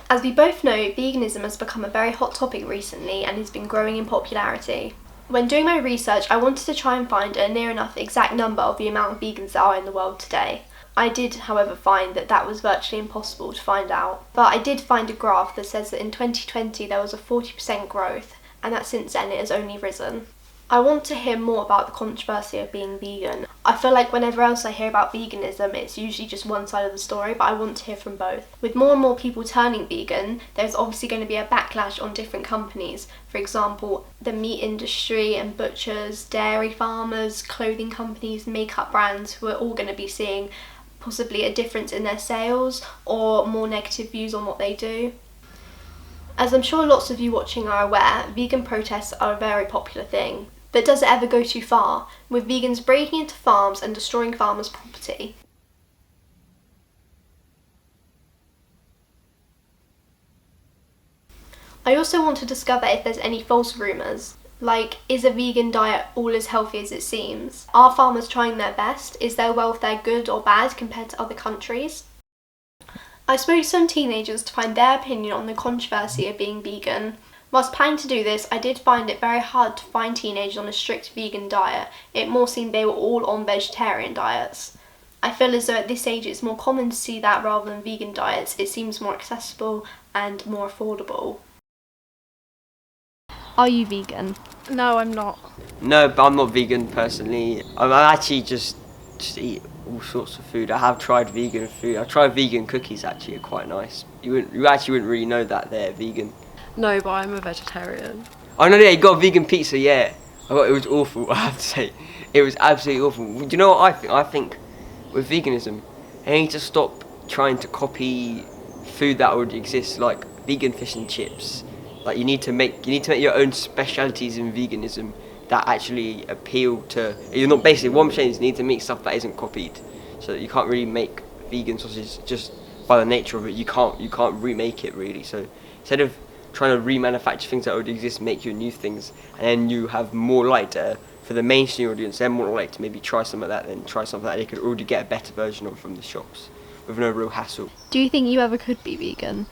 As we both know, veganism has become a very hot topic recently and has been growing in popularity. When doing my research, I wanted to try and find a near enough exact number of the amount of vegans there are in the world today. I did, however, find that was virtually impossible to find out. But I did find a graph that says that in 2020 there was a 40% growth, and that since then it has only risen. I want to hear more about the controversy of being vegan. I feel like whenever else I hear about veganism, it's usually just one side of the story, but I want to hear from both. With more and more people turning vegan, there's obviously going to be a backlash on different companies. For example, the meat industry and butchers, dairy farmers, clothing companies, makeup brands, who are all going to be seeing possibly a difference in their sales or more negative views on what they do. As I'm sure lots of you watching are aware, vegan protests are a very popular thing. But does it ever go too far, with vegans breaking into farms and destroying farmers' property? I also want to discover if there's any false rumours. Like, is a vegan diet all as healthy as it seems? Are farmers trying their best? Is their welfare good or bad compared to other countries? I spoke to some teenagers to find their opinion on the controversy of being vegan. Whilst planning to do this, I did find it very hard to find teenagers on a strict vegan diet. It more seemed they were all on vegetarian diets. I feel as though at this age it's more common to see that rather than vegan diets. It seems more accessible and more affordable. Are you vegan? No, I'm not. No, but I'm not vegan personally. I actually just eat all sorts of food. I have tried vegan food. I tried vegan cookies, actually, they're quite nice. You actually wouldn't really know that they're vegan. No, but I'm a vegetarian. Oh no, yeah, you got a vegan pizza, yeah. It was awful, I have to say. It was absolutely awful. Do you know what I think? I think with veganism, they need to stop trying to copy food that already exists, like vegan fish and chips. Like you need to make your own specialities in veganism that actually appeal to. You're not basically what I'm saying is you need to make stuff that isn't copied. So that you can't really make vegan sausage just by the nature of it. You can't remake it really. So instead of trying to remanufacture things that already exist, make you new things, and then you have more light for the mainstream audience. They're more likely to maybe try some of that than try something that they could already get a better version of from the shops with no real hassle. Do you think you ever could be vegan?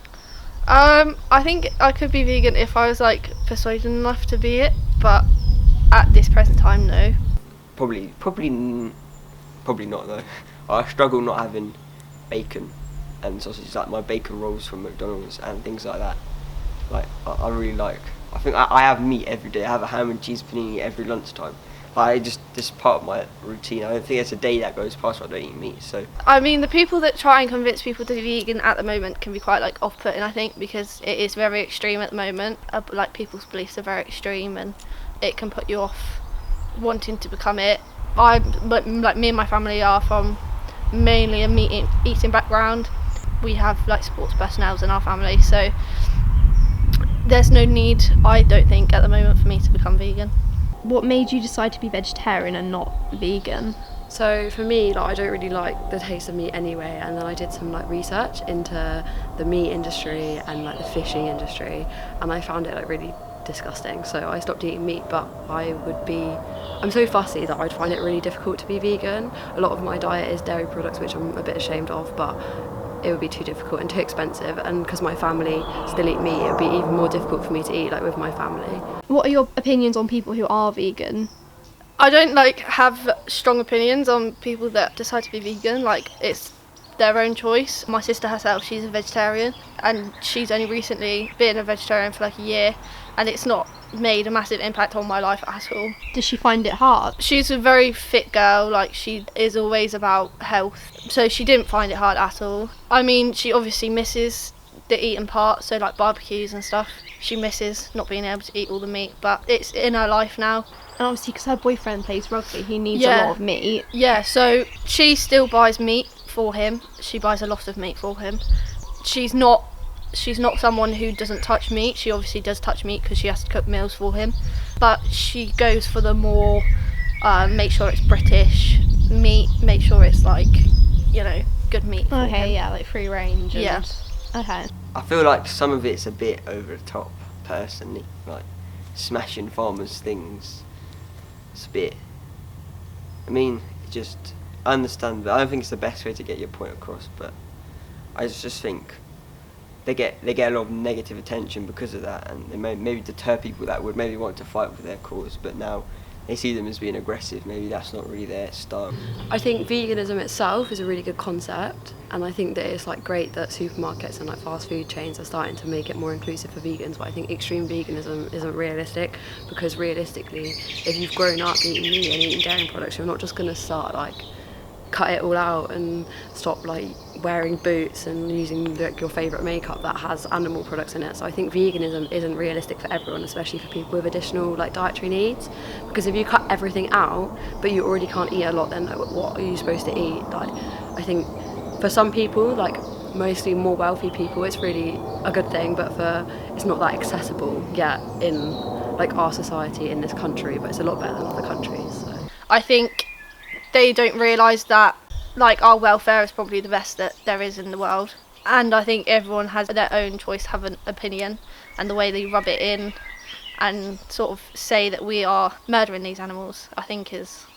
I think I could be vegan if I was persuaded enough to be it, but at this present time, no. Probably not though. I struggle not having bacon and sausage, like my bacon rolls from McDonald's and things like that. Like I really like. I think I have meat every day. I have a ham and cheese panini every lunchtime. This is part of my routine. I don't think there's a day that goes past where I don't eat meat. So I mean, the people that try and convince people to be vegan at the moment can be quite off-putting, I think, because it is very extreme at the moment. People's beliefs are very extreme, and it can put you off wanting to become it. Me and my family are from mainly a meat eating background. We have sports personnel in our family, so there's no need, I don't think, at the moment for me to become vegan. What made you decide to be vegetarian and not vegan? So for me, I don't really like the taste of meat anyway, and then I did some research into the meat industry and the fishing industry, and I found it really disgusting. So I stopped eating meat, but I'm so fussy that I'd find it really difficult to be vegan. A lot of my diet is dairy products, which I'm a bit ashamed of, but it would be too difficult and too expensive, and because my family still eat meat, it would be even more difficult for me to eat with my family. What are your opinions on people who are vegan? I don't have strong opinions on people that decide to be vegan. It's their own choice. My sister herself, she's a vegetarian, and she's only recently been a vegetarian for a year, and it's not made a massive impact on my life at all. Does she find it hard? She's a very fit girl, she is always about health, so she didn't find it hard at all. I mean, she obviously misses the eating part, so barbecues and stuff. She misses not being able to eat all the meat, but it's in her life now. And obviously because her boyfriend plays rugby, he needs a lot of meat. Yeah, so she still buys meat for him. She buys a lot of meat for him. She's not someone who doesn't touch meat. She obviously does touch meat because she has to cook meals for him, but she goes for the more make sure it's British meat, make sure it's good meat for him. Yeah, free range. Okay. I feel like some of it's a bit over the top, personally. Smashing farmers' things. It's a bit. I understand, but I don't think it's the best way to get your point across. But I just think they get a lot of negative attention because of that, and they maybe deter people that would maybe want to fight for their cause, but now they see them as being aggressive. Maybe that's not really their style. I think veganism itself is a really good concept, and I think that it's like great that supermarkets and like fast food chains are starting to make it more inclusive for vegans, but I think extreme veganism isn't realistic, because realistically, if you've grown up eating meat and eating dairy products, you're not just going to start like cut it all out and stop like wearing boots and using like your favourite makeup that has animal products in it. So I think veganism isn't realistic for everyone, especially for people with additional like dietary needs, because if you cut everything out but you already can't eat a lot, then like, what are you supposed to eat? Like, I think for some people, like mostly more wealthy people, it's really a good thing, but it's not that accessible yet in like our society in this country, but it's a lot better than other countries. So. I think they don't realise that like our welfare is probably the best that there is in the world, and I think everyone has their own choice to have an opinion, and the way they rub it in and sort of say that we are murdering these animals, I think is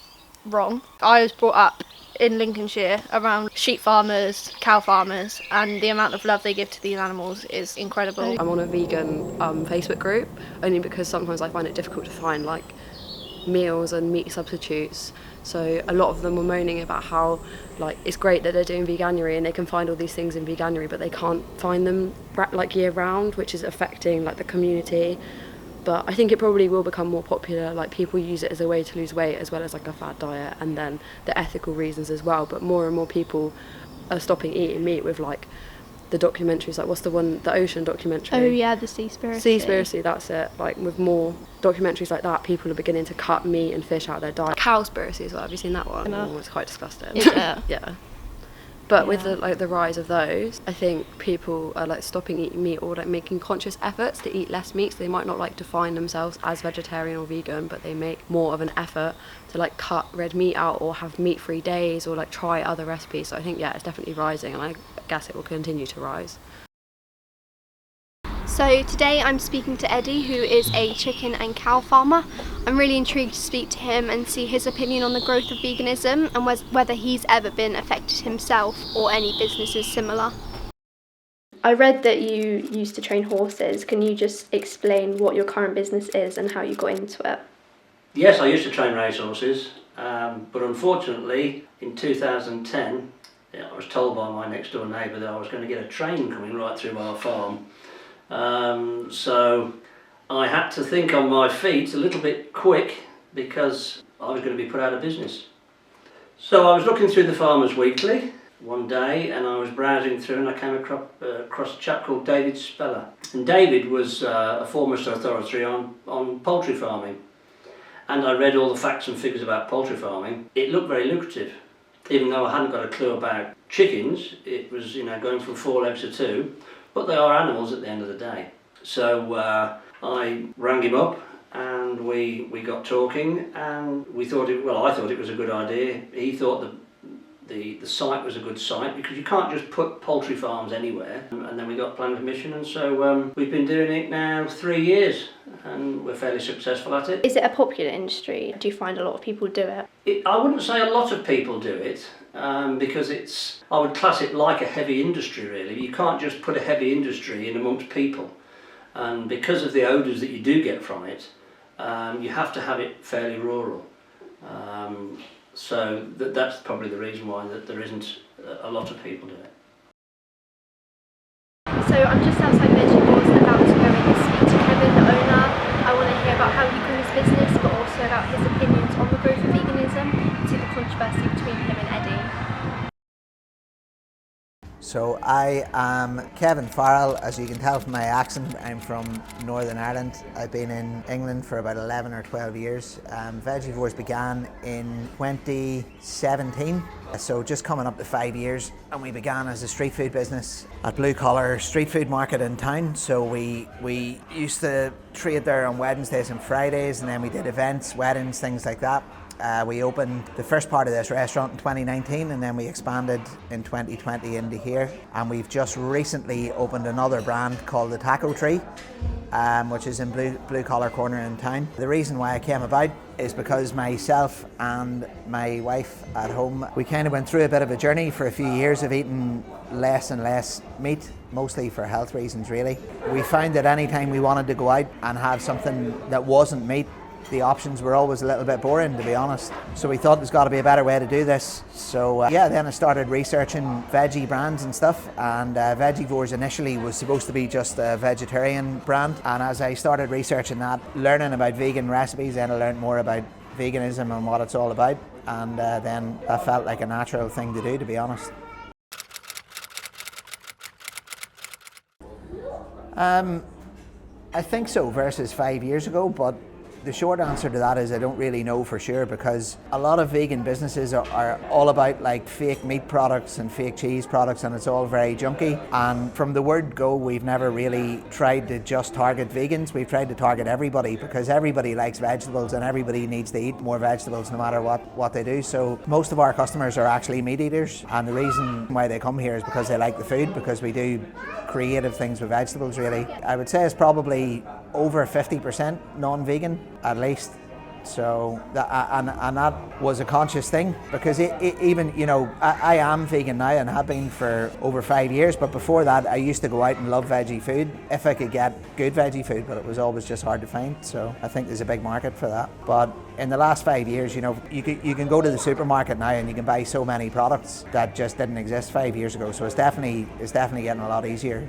wrong. I was brought up in Lincolnshire around sheep farmers, cow farmers, and the amount of love they give to these animals is incredible. I'm on a vegan Facebook group only because sometimes I find it difficult to find like meals and meat substitutes. So a lot of them were moaning about how like it's great that they're doing veganuary and they can find all these things in veganuary, but they can't find them like year round, which is affecting like the community. But I think it probably will become more popular. Like people use it as a way to lose weight as well as like a fad diet, and then the ethical reasons as well. But more and more people are stopping eating meat with like the documentaries, like what's the one, the ocean documentary? Oh yeah, the Seaspiracy. Seaspiracy, that's it. Like with more documentaries like that, people are beginning to cut meat and fish out of their diet. Cowspiracy as well, have you seen that one? No. Oh, it's quite disgusting. Yeah. Yeah. But with the rise of those, I think people are like stopping eating meat or like making conscious efforts to eat less meat. So they might not like define themselves as vegetarian or vegan, but they make more of an effort to like cut red meat out or have meat-free days or like try other recipes. So I think, yeah, it's definitely rising, and I guess it will continue to rise. So today I'm speaking to Eddie, who is a chicken and cow farmer. I'm really intrigued to speak to him and see his opinion on the growth of veganism and whether he's ever been affected himself or any businesses similar. I read that you used to train horses. Can you just explain what your current business is and how you got into it? Yes, I used to train racehorses, but unfortunately in 2010 I was told by my next door neighbour that I was going to get a train coming right through our farm. So I had to think on my feet a little bit quick because I was going to be put out of business. So I was looking through the Farmers Weekly one day and I was browsing through and I came across a chap called David Speller. And David was a foremost authority on poultry farming. And I read all the facts and figures about poultry farming. It looked very lucrative. Even though I hadn't got a clue about chickens, it was, you know, going from 4 legs to 2. But they are animals at the end of the day. So I rang him up and we got talking, and I thought it was a good idea. He thought the site was a good site because you can't just put poultry farms anywhere. And then we got planning permission, and so we've been doing it now 3 years and we're fairly successful at it. Is it a popular industry? Do you find a lot of people do it? I wouldn't say a lot of people do it. Because I would class it like a heavy industry really. You can't just put a heavy industry in amongst people, and because of the odours that you do get from it, you have to have it fairly rural. So that's probably the reason why that there isn't a lot of people do it. So I'm just outside Veggie Wars and about to go and speak to Kevin, the owner. I want to hear about how he grew his business, but also about his opinions on the growth of veganism and see the controversy between him and Eddie. So I am Kevin Farrell. As you can tell from my accent, I'm from Northern Ireland. I've been in England for about 11 or 12 years. Vegivores began in 2017, so just coming up to 5 years. And we began as a street food business at Blue Collar Street Food Market in town. So we used to trade there on Wednesdays and Fridays, and then we did events, weddings, things like that. We opened the first part of this restaurant in 2019, and then we expanded in 2020 into here, and we've just recently opened another brand called the Taco Tree, which is in Blue Collar Corner in town. The reason why I came about is because myself and my wife at home, we kind of went through a bit of a journey for a few years of eating less and less meat, mostly for health reasons really. We found that any time we wanted to go out and have something that wasn't meat, the options were always a little bit boring, to be honest. So we thought there's got to be a better way to do this. So then I started researching veggie brands and stuff, and Vegevores initially was supposed to be just a vegetarian brand, and as I started researching that, learning about vegan recipes, then I learned more about veganism and what it's all about, and then that felt like a natural thing to do, to be honest. I think so versus 5 years ago, but the short answer to that is I don't really know for sure, because a lot of vegan businesses are all about like fake meat products and fake cheese products, and it's all very junky. And from the word go, we've never really tried to just target vegans. We've tried to target everybody, because everybody likes vegetables and everybody needs to eat more vegetables no matter what they do. So most of our customers are actually meat eaters, and the reason why they come here is because they like the food, because we do creative things with vegetables really. I would say it's probably over 50% non-vegan at least. So and that was a conscious thing, because even, you know, I am vegan now and have been for over 5 years, but before that I used to go out and love veggie food if I could get good veggie food, but it was always just hard to find. So I think there's a big market for that. But in the last 5 years, you know, you can go to the supermarket now and you can buy so many products that just didn't exist 5 years ago. So it's definitely getting a lot easier.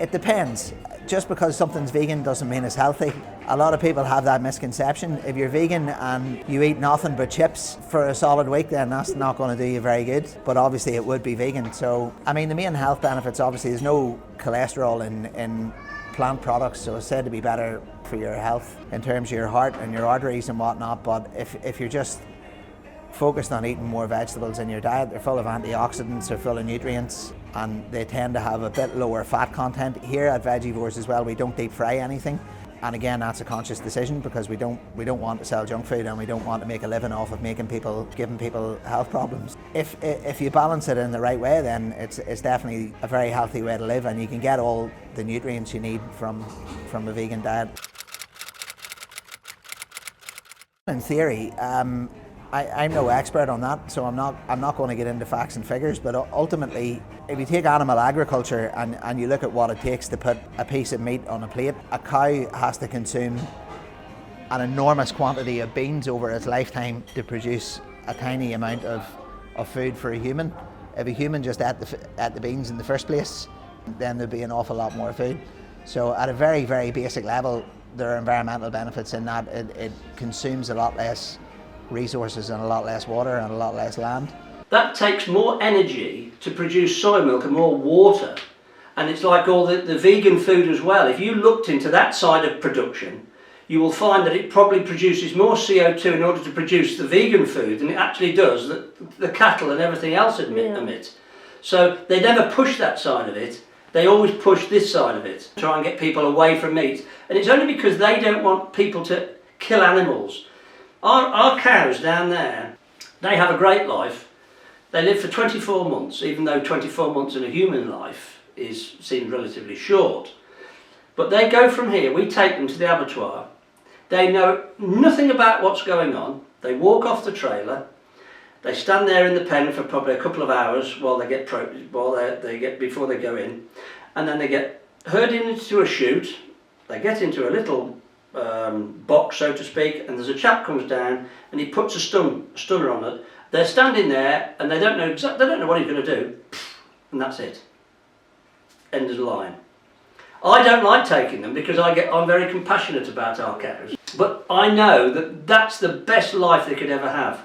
It depends. Just because something's vegan doesn't mean it's healthy. A lot of people have that misconception. If you're vegan and you eat nothing but chips for a solid week, then that's not going to do you very good. But obviously it would be vegan. So, I mean, the main health benefits, obviously, there's no cholesterol in plant products, so it's said to be better for your health in terms of your heart and your arteries and whatnot. But if you're just focused on eating more vegetables in your diet, they're full of antioxidants, they're full of nutrients, and they tend to have a bit lower fat content. Here at Vegevores as well, we don't deep fry anything, and again, that's a conscious decision, because we don't want to sell junk food, and we don't want to make a living off of giving people health problems. If you balance it in the right way, then it's definitely a very healthy way to live, and you can get all the nutrients you need from a vegan diet. In theory, I'm no expert on that, so I'm not going to get into facts and figures, but ultimately, if you take animal agriculture and you look at what it takes to put a piece of meat on a plate, a cow has to consume an enormous quantity of beans over its lifetime to produce a tiny amount of food for a human. If a human just ate the beans in the first place, then there'd be an awful lot more food. So at a very, very basic level, there are environmental benefits in that it consumes a lot less resources and a lot less water and a lot less land. That takes more energy to produce soy milk and more water, and it's like all the vegan food as well. If you looked into that side of production, you will find that it probably produces more CO2 in order to produce the vegan food than it actually does the cattle and everything else emit. So they never push that side of it, they always push this side of it, try and get people away from meat, and it's only because they don't want people to kill animals. Our cows down there, they have a great life. They live for 24 months, even though 24 months in a human life seems relatively short. But they go from here, we take them to the abattoir. They know nothing about what's going on. They walk off the trailer. They stand there in the pen for probably a couple of hours while before they go in, and then they get herded into a chute. They get into a little box, so to speak, and there's a chap comes down and he puts a stunner on it. They're standing there and they don't know what he's going to do, and that's it. End of the line. I don't like taking them because I'm very compassionate about our cows, but I know that that's the best life they could ever have.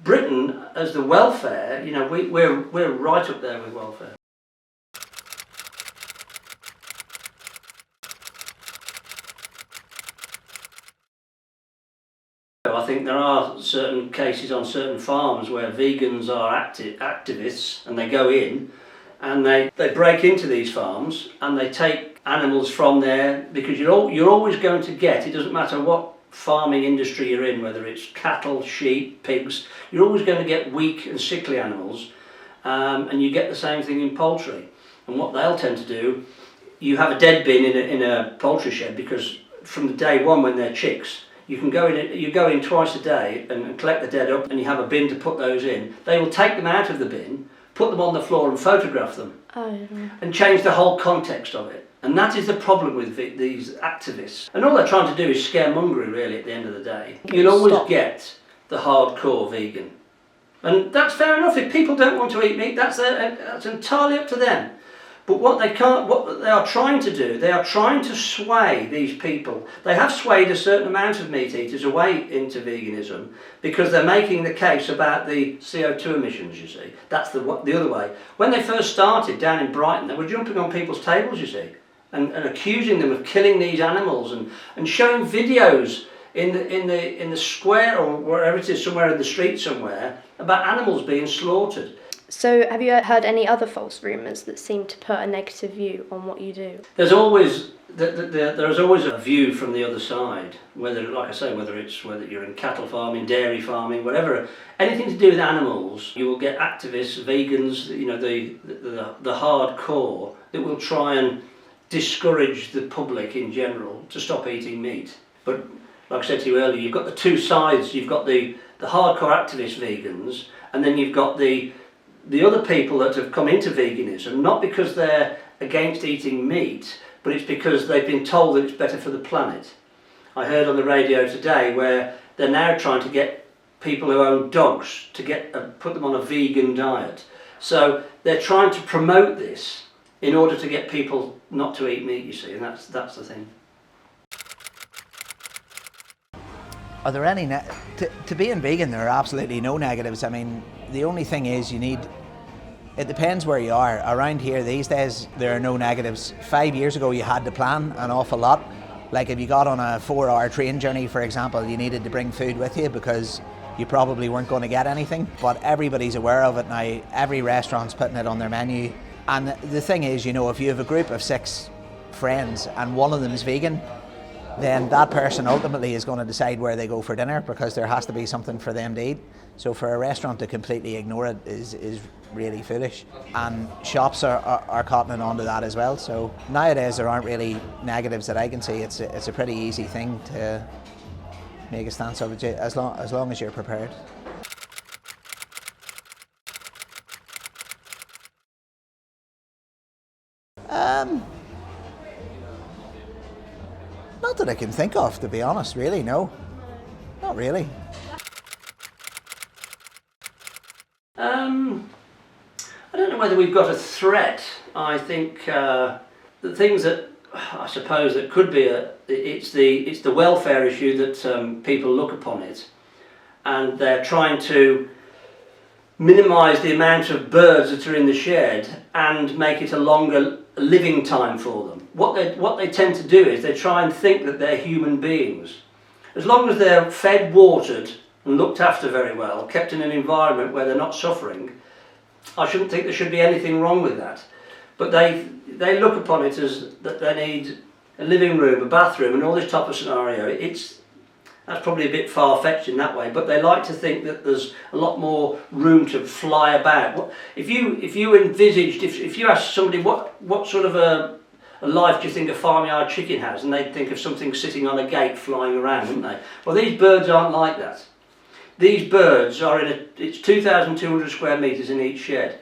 Britain, as the welfare, you know, we're right up there with welfare. I think there are certain cases on certain farms where vegans are activists, and they go in and they break into these farms and they take animals from there, because you're always going to get, it doesn't matter what farming industry you're in, whether it's cattle, sheep, pigs, you're always going to get weak and sickly animals, and you get the same thing in poultry. And what they'll tend to do you have a dead bin in a poultry shed, because from the day one when they're chicks, you go in twice a day and collect the dead up, and you have a bin to put those in. They will take them out of the bin, put them on the floor and photograph them, and change the whole context of it. And that is the problem with these activists. And all they're trying to do is scaremongery, really, at the end of the day. You'll always get the hardcore vegan. And that's fair enough. If people don't want to eat meat, that's entirely up to them. But what they are trying to do, they are trying to sway these people. They have swayed a certain amount of meat eaters away into veganism because they're making the case about the CO2 emissions, you see. That's the other way. When they first started down in Brighton, they were jumping on people's tables, you see, and accusing them of killing these animals and showing videos in the square or wherever it is, somewhere in the street somewhere, about animals being slaughtered. So have you heard any other false rumours that seem to put a negative view on what you do? There's always a view from the other side, whether you're in cattle farming, dairy farming, whatever, anything to do with animals. You will get activists, vegans, the hardcore that will try and discourage the public in general to stop eating meat. But like I said to you earlier, you've got the two sides. You've got the hardcore activist vegans, and then you've got the other people that have come into veganism, not because they're against eating meat, but it's because they've been told that it's better for the planet. I heard on the radio today where they're now trying to get people who own dogs to put them on a vegan diet. So they're trying to promote this in order to get people not to eat meat, you see, and that's the thing. Are there any to being vegan? There are absolutely no negatives. I mean, the only thing is it depends where you are. Around here these days there are no negatives. 5 years ago you had to plan an awful lot. Like if you got on a 4-hour train journey, for example, you needed to bring food with you because you probably weren't going to get anything. But everybody's aware of it now. Every restaurant's putting it on their menu. And the thing is, if you have a group of 6 friends and one of them is vegan, then that person ultimately is going to decide where they go for dinner because there has to be something for them to eat. So for a restaurant to completely ignore it is really foolish. And shops are cottoning onto that as well. So nowadays there aren't really negatives that I can see. It's a pretty easy thing to make a stance of it as long as you're prepared. Not that I can think of, to be honest, really, no. Not really. I don't know whether we've got a threat. I think the things that I suppose that could be it's the welfare issue that people look upon it, and they're trying to minimise the amount of birds that are in the shed and make it a longer living time for them. What they tend to do is they try and think that they're human beings. As long as they're fed, watered and looked after very well, kept in an environment where they're not suffering, I shouldn't think there should be anything wrong with that. But they look upon it as that they need a living room, a bathroom and all this type of scenario. That's probably a bit far-fetched in that way, but they like to think that there's a lot more room to fly about. If you envisaged, if you asked somebody what sort of a life do you think a farmyard chicken has, and they'd think of something sitting on a gate flying around, wouldn't they? Well, these birds aren't like that. These birds are it's 2,200 square metres in each shed,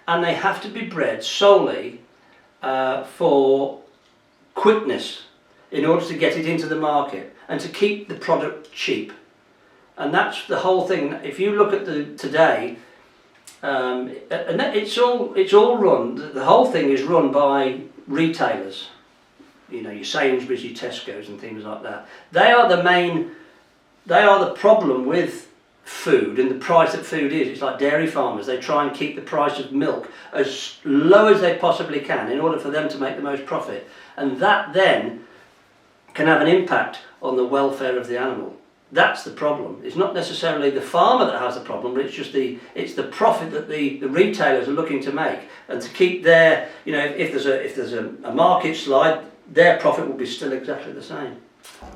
and they have to be bred solely for quickness in order to get it into the market and to keep the product cheap. And that's the whole thing. If you look at today, and it's all run. The whole thing is run by retailers. Your Sainsbury's, your Tesco's, and things like that. They are the problem with food and the price that food is. It's like dairy farmers. They try and keep the price of milk as low as they possibly can in order for them to make the most profit. And that then can have an impact on the welfare of the animal. That's the problem. It's not necessarily the farmer that has the problem, but it's the profit that the retailers are looking to make, and to keep their, if there's a market slide, their profit will be still exactly the same.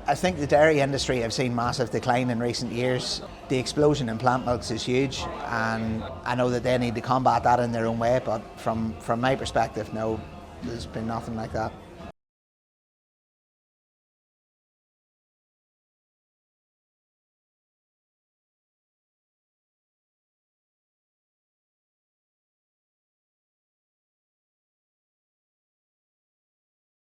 I think the dairy industry have seen massive decline in recent years. The explosion in plant milks is huge, and I know that they need to combat that in their own way, but from my perspective, no, There's been nothing like that.